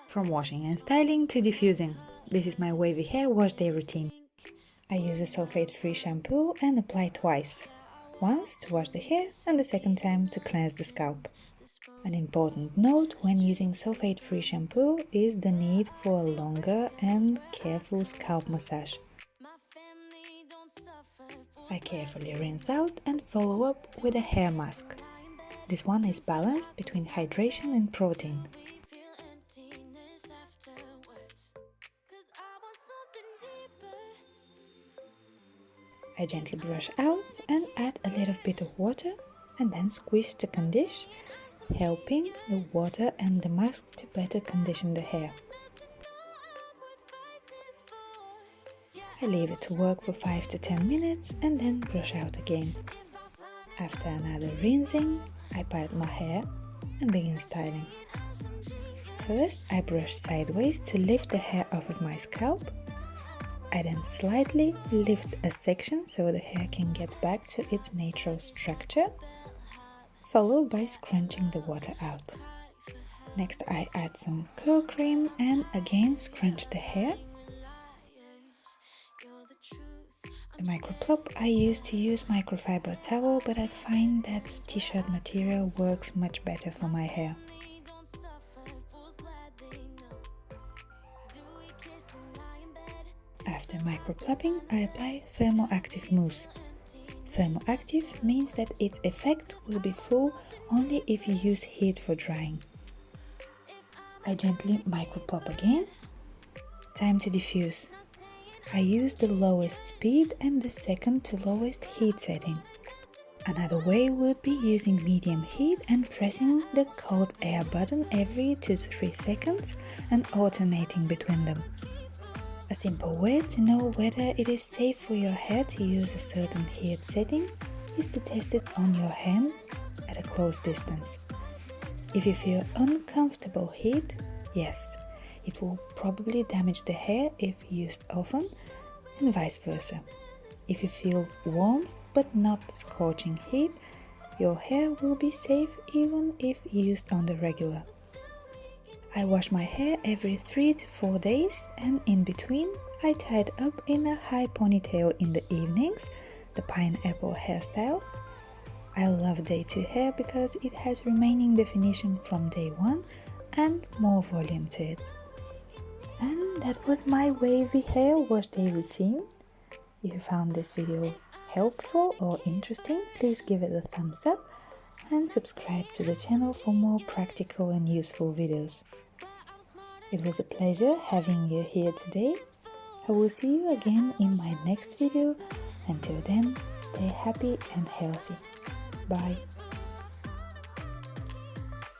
From washing and styling to diffusing, this is my wavy hair wash day routine. I use a sulfate-free shampoo and apply twice. Once to wash the hair and the second time to cleanse the scalp. An important note when using sulfate-free shampoo is the need for a longer and careful scalp massage. I carefully rinse out and follow up with a hair mask. This one is balanced between hydration and protein. I gently brush out and add a little bit of water and then squish the condition, helping the water and the mask to better condition the hair. I leave it to work for 5 to 10 minutes and then brush out again. After another rinsing, I part my hair and begin styling. First, I brush sideways to lift the hair off of my scalp. I then slightly lift a section so the hair can get back to its natural structure, followed by scrunching the water out. Next, I add some curl cream and again scrunch the hair. The microplop I used to use microfiber towel, but I find that t-shirt material works much better for my hair. After microplopping, I apply thermoactive mousse. Thermoactive means that its effect will be full only if you use heat for drying. I gently microplop again. Time to diffuse. I use the lowest speed and the second to lowest heat setting. Another way would be using medium heat and pressing the cold air button every 2 to 3 seconds and alternating between them. A simple way to know whether it is safe for your hair to use a certain heat setting is to test it on your hand at a close distance. If you feel uncomfortable heat, yes, it will probably damage the hair if used often, and vice versa. If you feel warmth but not scorching heat, your hair will be safe even if used on the regular. I wash my hair every 3 to 4 days, and in between I tie it up in a high ponytail in the evenings, the pineapple hairstyle. I love day 2 hair because it has remaining definition from day 1 and more volume to it. And that was my wavy hair wash day routine. If you found this video helpful or interesting, please give it a thumbs up and subscribe to the channel for more practical and useful videos. It was a pleasure having you here today. I will see you again in my next video. Until then, stay happy and healthy. Bye.